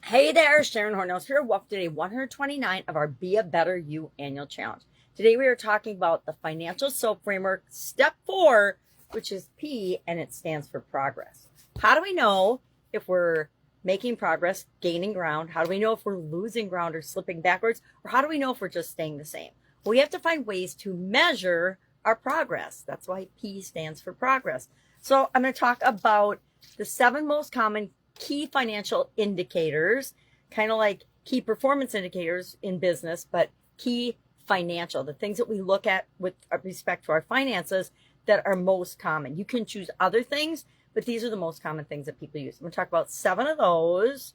Hey there, Sharon Horne-Ellstrom here. Welcome to day 129 of our Be a Better You annual challenge. Today we are talking about the financial soap framework, step 4, which is P, and it stands for progress. How do we know if we're making progress, gaining ground? How do we know if we're losing ground or slipping backwards? Or how do we know if we're just staying the same? Well, we have to find ways to measure our progress. That's why P stands for progress. So I'm going to talk about the 7 most common key financial indicators, kind of like key performance indicators in business, but key financial, the things that we look at with respect to our finances that are most common. You can choose other things, but these are the most common things that people use. I'm going to talk about 7 of those,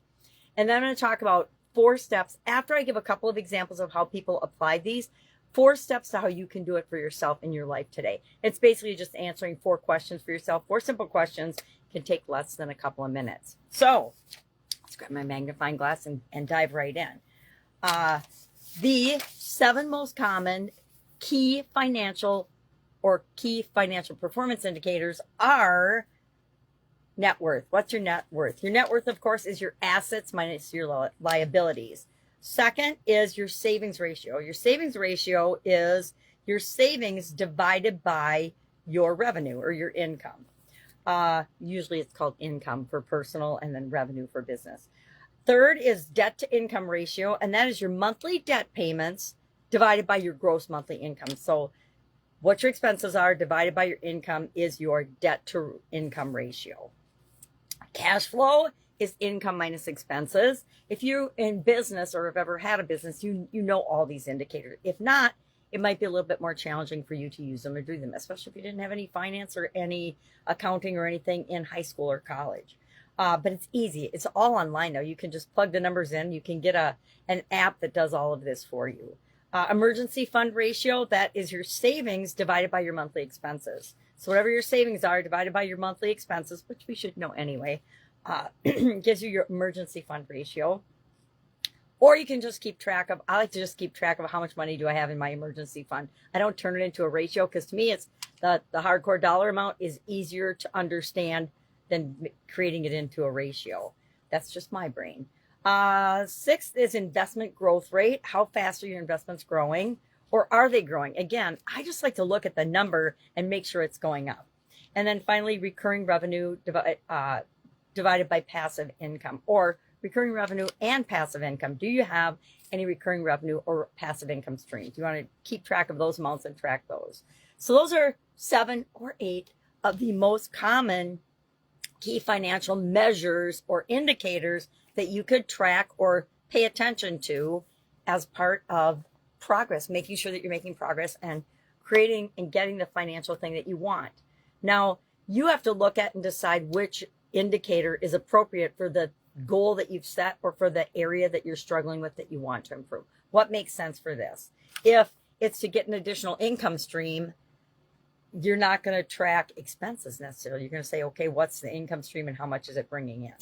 and then I'm going to talk about 4 steps after I give a couple of examples of how people apply these. 4 steps to how you can do it for yourself in your life today. It's basically just answering 4 questions for yourself, 4 simple questions. Can take less than a couple of minutes. So let's grab my magnifying glass and dive right in. The 7 most common key financial performance indicators are net worth. What's your net worth? Your net worth, of course, is your assets minus your liabilities. Second is your savings ratio. Your savings ratio is your savings divided by your revenue or your income. Usually it's called income for personal and then revenue for business. Third is debt to income ratio, and that is your monthly debt payments divided by your gross monthly income. So what your expenses are divided by your income is your debt to income ratio. Cash flow is income minus expenses. If you're in business or have ever had a business, you know all these indicators. If not, it might be a little bit more challenging for you to use them or do them, especially if you didn't have any finance or any accounting or anything in high school or college. But it's easy. It's all online now. You can just plug the numbers in. You can get an app that does all of this for you. Emergency fund ratio, that is your savings divided by your monthly expenses. So whatever your savings are divided by your monthly expenses, which we should know anyway, gives you your emergency fund ratio. Or you can just keep track of, I like to just keep track of how much money do I have in my emergency fund. I don't turn it into a ratio because to me, it's the hardcore dollar amount is easier to understand than creating it into a ratio. That's just my brain. 6th is investment growth rate. How fast are your investments growing? Or are they growing? Again, I just like to look at the number and make sure it's going up. And then finally, recurring revenue divided by passive income, or recurring revenue and passive income. Do you have any recurring revenue or passive income streams? You want to keep track of those amounts and track those. So those are 7 or 8 of the most common key financial measures or indicators that you could track or pay attention to as part of progress, making sure that you're making progress and creating and getting the financial thing that you want. Now, you have to look at and decide which indicator is appropriate for the goal that you've set or for the area that you're struggling with that you want to improve. What makes sense for this? If it's to get an additional income stream, you're not going to track expenses necessarily. You're going to say, okay, what's the income stream and how much is it bringing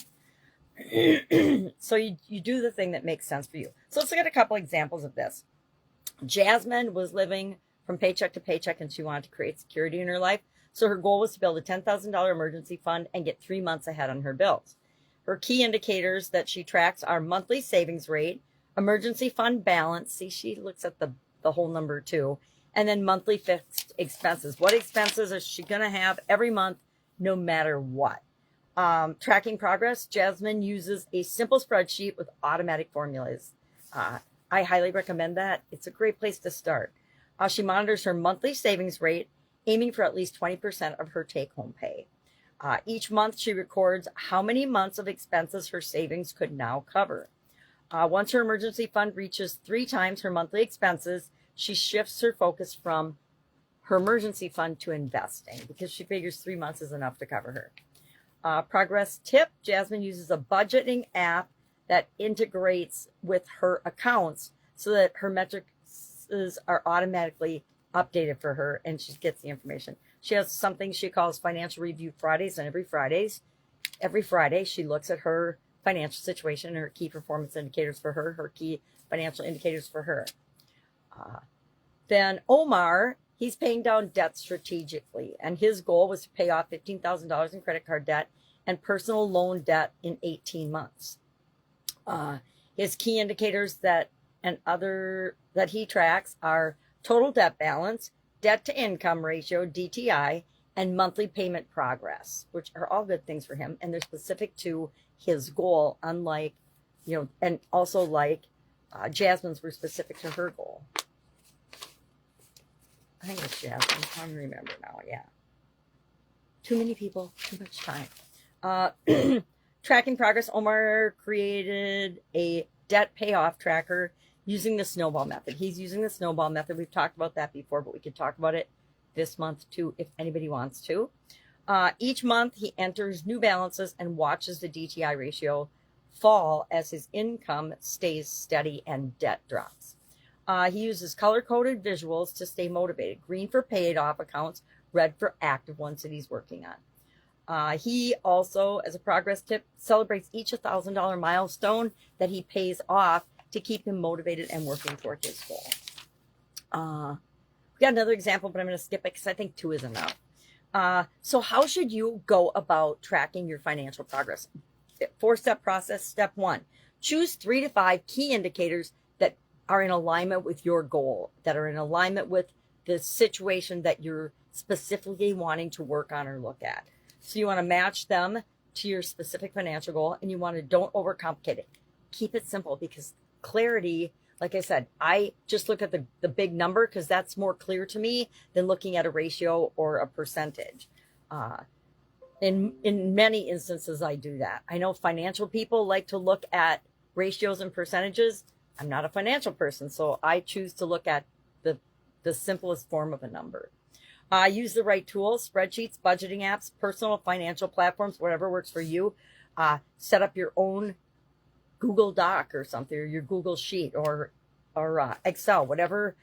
in? So you do the thing that makes sense for you. So let's look at a couple examples of this. Jasmine was living from paycheck to paycheck and she wanted to create security in her life. So her goal was to build a $10,000 emergency fund and get 3 months ahead on her bills. Her key indicators that she tracks are monthly savings rate, emergency fund balance. See, she looks at the whole number too. And then monthly fixed expenses. What expenses is she going to have every month, no matter what? Tracking progress. Jasmine uses a simple spreadsheet with automatic formulas. I highly recommend that. It's a great place to start. She monitors her monthly savings rate, aiming for at least 20% of her take-home pay. Each month, she records how many months of expenses her savings could now cover. Once her emergency fund reaches 3 times her monthly expenses, she shifts her focus from her emergency fund to investing because she figures 3 months is enough to cover her. Progress tip, Jasmine uses a budgeting app that integrates with her accounts so that her metrics are automatically updated for her and she gets the information. She has something she calls Financial Review Fridays, and every Friday she looks at her financial situation, her key performance indicators for her key financial indicators for her. Then Omar, he's paying down debt strategically, and his goal was to pay off $15,000 in credit card debt and personal loan debt in 18 months. His key indicators that he tracks are total debt balance, debt to income ratio, DTI, and monthly payment progress, which are all good things for him. And they're specific to his goal, unlike, and also like Jasmine's were specific to her goal. I think it's Jasmine. I don't remember now. Yeah. Too many people, too much time. Tracking progress. Omar created a debt payoff tracker using the snowball method. He's using the snowball method. We've talked about that before, but we could talk about it this month too, if anybody wants to. Each month he enters new balances and watches the DTI ratio fall as his income stays steady and debt drops. He uses color-coded visuals to stay motivated. Green for paid off accounts, red for active ones that he's working on. He also, as a progress tip, celebrates each $1,000 milestone that he pays off to keep him motivated and working toward his goal. We got another example, but I'm going to skip it because I think 2 is enough. So how should you go about tracking your financial progress? 4-step process. Step 1, choose 3 to 5 key indicators that are in alignment with your goal, that are in alignment with the situation that you're specifically wanting to work on or look at. So you want to match them to your specific financial goal, and you want to don't overcomplicate it. Keep it simple, because clarity, like I said, I just look at the big number because that's more clear to me than looking at a ratio or a percentage. In many instances, I do that. I know financial people like to look at ratios and percentages. I'm not a financial person, so I choose to look at the simplest form of a number. Use the right tools, spreadsheets, budgeting apps, personal financial platforms, whatever works for you. Set up your own Google Doc or something, or your Google Sheet or Excel, whatever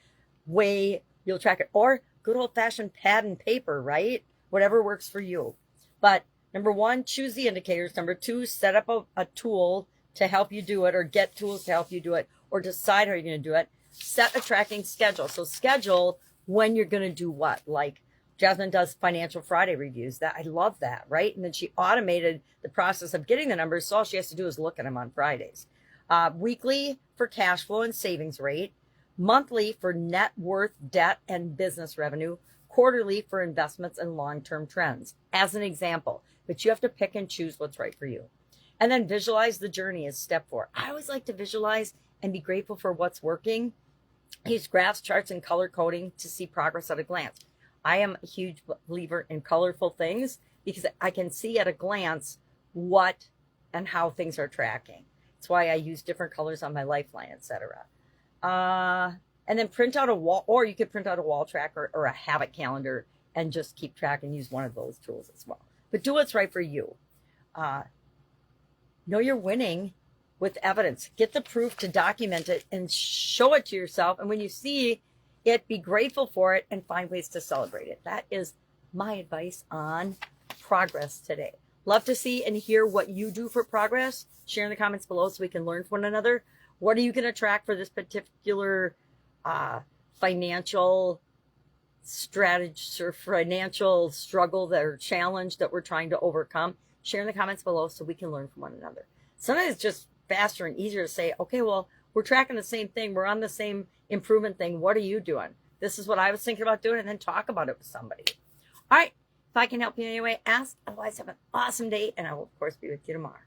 way you'll track it. Or good old-fashioned pad and paper, right? Whatever works for you. But number 1, choose the indicators. Number 2, set up a tool to help you do it, or get tools to help you do it, or decide how you're going to do it. Set a tracking schedule. So schedule when you're going to do what. Like Jasmine does Financial Friday reviews. That I love that, right? And then she automated the process of getting the numbers, so all she has to do is look at them on Fridays. Weekly for cash flow and savings rate. Monthly for net worth, debt, and business revenue. Quarterly for investments and long-term trends, as an example. But you have to pick and choose what's right for you. And then visualize the journey is step 4. I always like to visualize and be grateful for what's working. Use graphs, charts, and color coding to see progress at a glance. I am a huge believer in colorful things because I can see at a glance what and how things are tracking. That's why I use different colors on my Lifeline, etc. And then print out a wall, or you could print out a wall tracker or a habit calendar and just keep track and use one of those tools as well. But do what's right for you. Know you're winning with evidence. Get the proof to document it and show it to yourself. And when you see it, be grateful for it and find ways to celebrate it. That is my advice on progress today. Love to see and hear what you do for progress. Share in the comments below so we can learn from one another. What are you going to track for this particular financial strategy or financial struggle or challenge that we're trying to overcome? Share in the comments below so we can learn from one another. Sometimes it's just faster and easier to say, okay, well, we're tracking the same thing. We're on the same improvement thing. What are you doing? This is what I was thinking about doing, and then talk about it with somebody. All right. If I can help you in any way, ask. Otherwise, have an awesome day, and I will, of course, be with you tomorrow.